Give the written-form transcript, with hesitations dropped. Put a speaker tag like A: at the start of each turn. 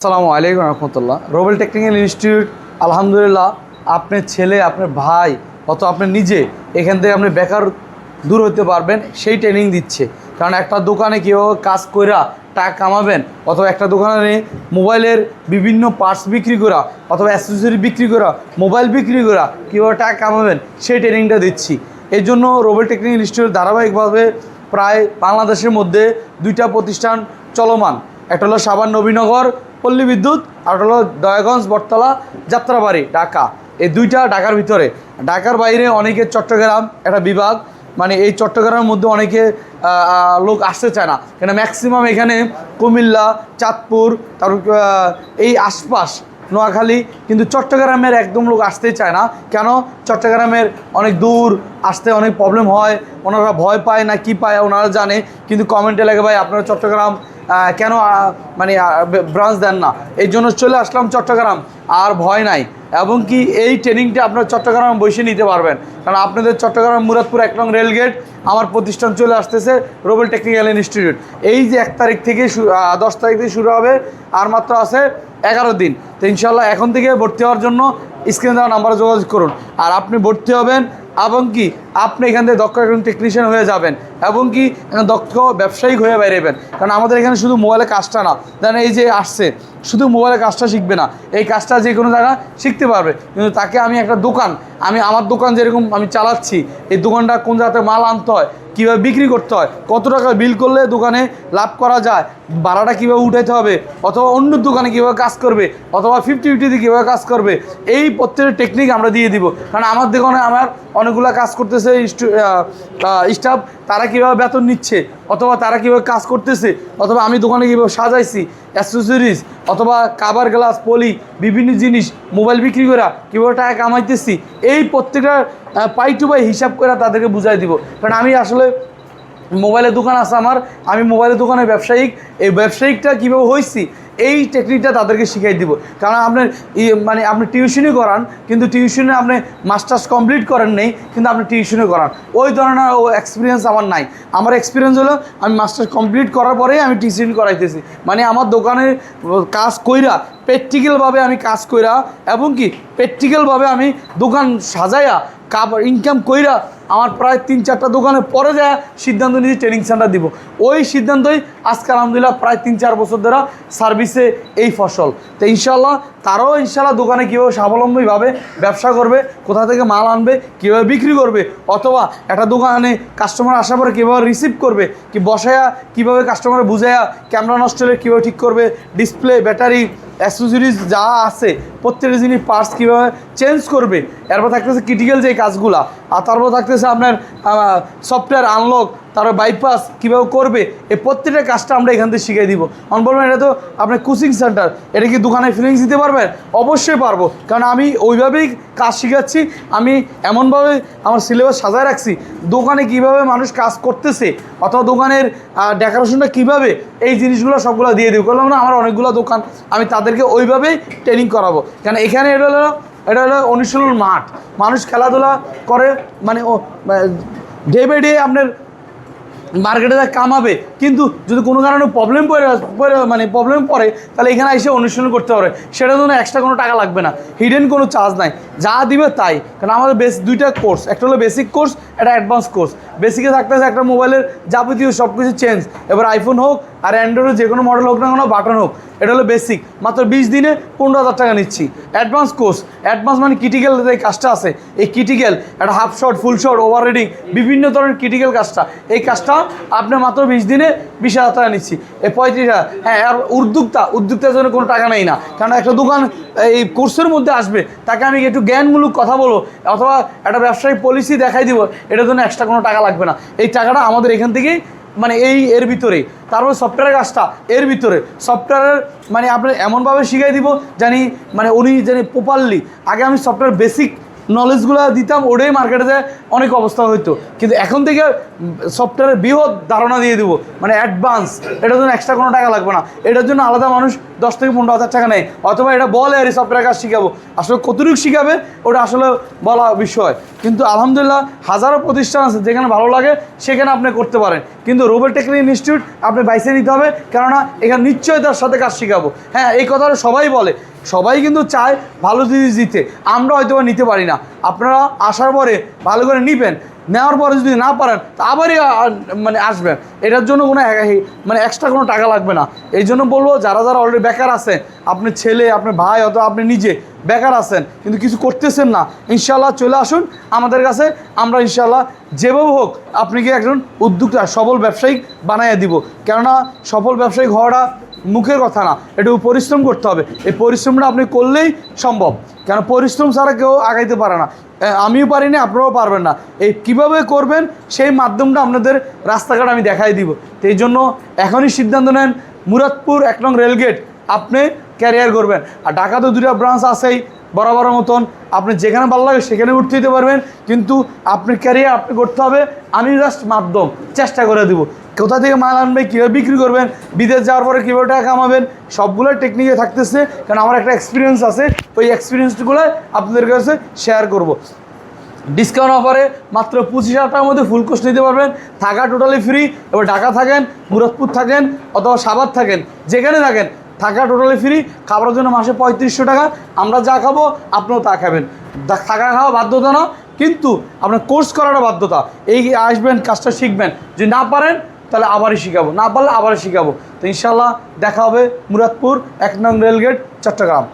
A: আসসালামু আলাইকুম রহমতুল্লাহ। Robel technical institute আলহামদুলিল্লাহ আপনার ছেলে, আপনার ভাই অথবা আপনি নিজে এখান থেকে আপনি বেকার দূর হতে পারবেন সেই ট্রেনিং দিচ্ছে। কারণ একটা দোকানে কীভাবে কাজ কইরা টাকা কামাবেন অথবা একটা দোকানে মোবাইলের বিভিন্ন পার্টস বিক্রি করা অথবা অ্যাক্সেসরি বিক্রি করা, মোবাইল বিক্রি করা কীভাবে টাকা কামাবেন সেই ট্রেনিংটা দিচ্ছি। এই জন্য রোবেল টেকনিক্যাল ইনস্টিটিউট ধারাবাহিকভাবে প্রায় বাংলাদেশের মধ্যে দুইটা প্রতিষ্ঠান চলমান। একটা হলো সাভার নবীনগর পল্লী বিদ্যুৎ, আর হলো দয়াগঞ্জ বটতলা যাত্রাবাড়ি ঢাকা। এই দুইটা ঢাকার ভিতরে। ঢাকার বাইরে অনেকে চট্টগ্রাম একটা বিভাগ, মানে এই চট্টগ্রামের মধ্যে অনেকে লোক আসতে চায় না, কেন ম্যাক্সিমাম এখানে কুমিল্লা, চাঁদপুর, তারপর এই আশপাশ নোয়াখালী, কিন্তু চট্টগ্রামের একদম লোক আসতেই চায় না। কেন? চট্টগ্রামের অনেক দূর আসতে অনেক প্রবলেম হয়, ওনারা ভয় পায় না কি পায় ওনারা জানে। কিন্তু কমেন্টে লাগে ভাই আপনারা চট্টগ্রাম কেন মানে ব্রাঞ্চ দেন না, এই জন্য চলে আসলাম চট্টগ্রাম। আর ভয় নাই, এবং কি এই ট্রেনিংটা আপনার চট্টগ্রাম বসে নিতে পারবেন। কারণ আপনাদের চট্টগ্রাম মুরাদপুর 1 নং রেলগেট আমার প্রতিষ্ঠান চলে আসতেছে রোবেল টেকনিক্যাল ইনস্টিটিউট। এই যে 1 তারিখ থেকে 10 তারিখ থেকে শুরু হবে, আর মাত্র আছে 11 দিন। তো ইনশাল্লাহ এখন থেকে ভর্তি হওয়ার জন্য স্ক্রিনে দেওয়া নাম্বারে যোগাযোগ করুন। আর আপনি ভর্তি হবেন এবং কি আপনি এখান থেকে দক্ষ একজন টেকনিশিয়ান হয়ে যাবেন, এবং কি দক্ষ ব্যবসায়িক হয়ে বেরোবেন। কারণ আমাদের এখানে শুধু মোবাইলে কাজটা না, দেন এই যে আসছে শুধু মোবাইলে কাজটা শিখবে না, এই কাজটা যে কোনো জায়গা শিখতে পারবে। কিন্তু তাকে আমি একটা দোকান, আমার দোকান যেরকম আমি চালাচ্ছি, এই দোকানটা কোন জায়গাতে মাল আনতে হয়, কীভাবে বিক্রি করতে হয়, কত টাকা বিল করলে দোকানে লাভ করা যায়, ভাড়াটা কীভাবে উঠাইতে হবে, অথবা অন্য দোকানে কীভাবে কাজ করবে, অথবা 50-50 দিয়ে কীভাবে কাজ করবে, এই প্রত্যেকটা টেকনিক আমরা দিয়ে দিব। কারণ আমার দোকানে আমার অনেকগুলো কাজ করতেছে স্টাফ, তারা কীভাবে বেতন নিচ্ছে, অথবা তারা কীভাবে কাজ করতেছে, অথবা আমি দোকানে কীভাবে সাজাইছি, অ্যাক্সেসরিজ অথবা কাভার গ্লাস, পলি, বিভিন্ন জিনিস মোবাইল বিক্রি করা কীভাবে টাকা কামাইতেছি, এই প্রত্যেকটা পাই টু পাই হিসাব করে তাদেরকে বুঝাই দিব। কারণ আমি আসলে মোবাইলের দোকান আছে আমার, আমি মোবাইলের দোকানের ব্যবসায়িক, এই ব্যবসায়িকটা কীভাবে হয়েছি এই টেকনিকটা তাদেরকে শিখাই দিব। কারণ আপনার মানে আপনি টিউশনই করান, কিন্তু টিউশনে আপনি মাস্টার্স কমপ্লিট করেন নেই, কিন্তু আপনি টিউশনে করান, ওই ধরনের এক্সপিরিয়েন্স আমার নাই। আমার এক্সপিরিয়েন্স হলো আমি মাস্টার্স কমপ্লিট করার পরেই আমি টিউশন করাইতেছি। মানে আমার দোকানের কাজ কইরা প্র্যাকটিক্যালভাবে আমি কাজ কইরা, এবং কি প্র্যাকটিক্যালভাবে আমি দোকান সাজাইয়া ইনকাম কইরা আমার প্রায় 3-4টা দোকানে পরে যায় সিদ্ধান্ত নিয়ে ট্রেনিং সেন্টার দিব। ওই সিদ্ধান্তই আজকে আলহামদুলিল্লাহ প্রায় 3-4 বছর ধরে সার্ভিসে এই ফসল। তো ইনশাল্লাহ তারাও ইনশাল্লাহ দোকানে কীভাবে স্বাবলম্বীভাবে ব্যবসা করবে, কোথা থেকে মাল আনবে, কীভাবে বিক্রি করবে, অথবা একটা দোকানে কাস্টমার আসার পরে কীভাবে রিসিভ করবে, কি বসায়া কীভাবে কাস্টমার বুঝায়া ক্যামেরা নষ্ট হলে কীভাবে ঠিক করবে, ডিসপ্লে, ব্যাটারি, অ্যাক্সেসরিজ যা আছে প্রত্যেকটা জিনিস পার্টস কীভাবে চেঞ্জ করবে। এরপর থাকতেছে ক্রিটিক্যাল যে কাজগুলা, আর তারপর থাকতেছে আপনার সফটওয়্যার আনলক, তারপর বাইপাস কীভাবে করবে, এই প্রত্যেকটা কাজটা আমরা এখান থেকে শিখিয়ে দিব। কারণ বলবেন এটা তো আপনার কোচিং সেন্টার, এটা কি দোকানে ফিলিংস দিতে পারবেন? অবশ্যই পারবো, কারণ আমি ওইভাবেই কাজ শিখাচ্ছি। আমি এমনভাবে আমার সিলেবাস সাজায় রাখছি, দোকানে কিভাবে মানুষ কাজ করতেছে অথবা দোকানের ডেকোরেশনটা কীভাবে, এই জিনিসগুলো সবগুলো দিয়ে দিব। বললাম না আমার অনেকগুলো দোকান, আমি তাদেরকে ওইভাবেই ট্রেনিং করাবো। কারণ এখানে এটা হলো অনুশীলন মাঠ, মানুষ খেলাধুলা করে, মানে ডে বাই ডে আপনার মার্কেটে যা কামাবে। কিন্তু যদি কোনো কারণে প্রবলেম পড়ে তাহলে এখানে এসে অনুশীলন করতে পারে, সেটার জন্য এক্সট্রা কোনো টাকা লাগবে না, হিডেন কোনো চার্জ নাই, যা দিবে তাই। কারণ আমাদের দুইটা কোর্স, একটা হলো বেসিক কোর্স, একটা অ্যাডভান্স কোর্স। বেসিকে থাকতেছে একটা মোবাইলের যাবতীয় সব কিছু চেঞ্জ, এবার আইফোন হোক আর অ্যান্ড্রয়েডের যে কোনো মডেল হোক না কোনো বাটন হোক, এটা হলো বেসিক, মাত্র 20 দিনে 15,000 টাকা নিচ্ছি। অ্যাডভান্স কোর্স, অ্যাডভান্স মানে ক্রিটিক্যাল যে কাজটা আছে, এই ক্রিটিক্যাল একটা হাফ শট, ফুল শট, ওভার রিডিং, বিভিন্ন ধরনের ক্রিটিক্যাল কাজটা, এই কাজটা আপনার মাত্র 20 দিনে 20,000 টাকা নিচ্ছি। এই 35,000। হ্যাঁ, আর উদ্যোক্তার জন্য কোনো টাকা নেই না। কারণ একটা দোকান এই কোর্সের মধ্যে আসবে, তাকে আমি একটু জ্ঞানমূলক কথা বলবো অথবা একটা ব্যবসায়িক পলিসি দেখাই দিব, এটার জন্য এক্সট্রা কোনো টাকা লাগবে না। এই টাকাটা আমাদের এখান থেকেই, মানে এর ভিতরে। তারপর সফটওয়্যারের কাজটা এর ভিতরে, সফটওয়্যারের মানে আপনার এমনভাবে শিখাই দিব জানি, মানে উনি জানি প্রপারলি। আগে আমি সফটওয়্যার বেসিক নলেজগুলো দিতাম, ওটাই মার্কেটে যায় অনেক অবস্থা হইতো। কিন্তু এখন থেকে সফটওয়্যারের বৃহৎ ধারণা দিয়ে দেবো, মানে অ্যাডভান্স। এটার জন্য এক্সট্রা কোনো টাকা লাগবে না, এটার জন্য আলাদা মানুষ 10 থেকে 15,000 টাকা নেয়, অথবা এটা বলে আর এই সফটওয়্যার কাজ শিখাবো। আসলে কতটুকু শিখাবে ওটা আসলে বলা বিষয়। কিন্তু আলহামদুলিল্লাহ হাজারো প্রতিষ্ঠান আছে যেখানে ভালো লাগে সেখানে আপনি করতে পারেন। কিন্তু রোবেল টেকনিক্যাল ইনস্টিটিউট আপনি বাইসে নিতে হবে, কেননা এখানে নিশ্চয়তার সাথে কাজ শিখাবো। হ্যাঁ, এই কথাটা সবাই বলে, সবাই কিন্তু চায় ভালো জিনিস দিতে, আমরা হয়তো নিতে পারি না। আপনারা আসার পরে ভালো করে নিবেন, নেওয়ার পরে যদি না পারেন তা আবারই মানে আসবেন। এটার জন্য কোনো মানে এক্সট্রা কোনো টাকা লাগবে না। এই জন্য বলবো, যারা যারা অলরেডি বেকার আছেন, আপনার ছেলে, আপনার ভাই, অথবা আপনি নিজে বেকার আছেন কিন্তু কিছু করতেছেন না, ইনশাল্লাহ চলে আসুন আমাদের কাছে। আমরা ইনশাল্লাহ যেভাবে হোক আপনাকে একজন উদ্যোক্তা, সফল ব্যবসায়িক বানিয়ে দিব। কেননা সফল ব্যবসায়িক হওয়াটা মুখের কথা না, একটু পরিশ্রম করতে হবে। এই পরিশ্রমটা আপনি করলেই সম্ভব, কেন পরিশ্রম ছাড়া কেউ আগাইতে পারে না। আমিও পারি না, আপনারাও পারবেন না। এই কীভাবে করবেন সেই মাধ্যমটা আপনাদের রাস্তাঘাট আমি দেখাই দিব। তো এই জন্য এখনই সিদ্ধান্ত নেন, মুরাদপুর 1 নং রেলগেট আপনি ক্যারিয়ার করবেন। আর ঢাকাতে 2টা ব্রাঞ্চ আছেই বরাবরের মতন, আপনি যেখানে ভালো লাগে সেখানে উঠতে দিতে পারবেন। কিন্তু আপনি ক্যারিয়ার আপনি করতে হবে, আমি জাস্ট মাধ্যম চেষ্টা করে দেবো। কোথা থেকে মাল আনবে, কীভাবে বিক্রি করবেন, বিদেশ যাওয়ার পরে কীভাবে টাকা কামাবেন, সবগুলো টেকনিকে থাকতেছে। কারণ আমার একটা এক্সপিরিয়েন্স আছে, ওই এক্সপিরিয়েন্সগুলো আপনাদের কাছে শেয়ার করব। ডিসকাউন্ট অফারে মাত্র 25,000 টাকার মধ্যে ফুল কোর্স নিতে পারবেন। থাকা টোটালি ফ্রি। এবার ঢাকা থাকেন, মুরাদপুর থাকেন, অথবা সাভার থাকেন, যেখানে থাকেন থাকা টোটালি ফ্রি। খাবারের জন্য মাসে 3500 টাকা। আমরা যা খাবো আপনিও তা খাবেন। থাকা খাওয়া বাধ্যতা না, কিন্তু আপনার কোর্স করাটা বাধ্যতা। এই আসবেন, কাজটা শিখবেন, যদি না পারেন তাহলে আবারই শিখাবো, না পারলে আবারই শিখাবো। তো ইনশাল্লাহ দেখা হবে মুরাদপুর 1 নং রেলগেট, চট্টগ্রাম।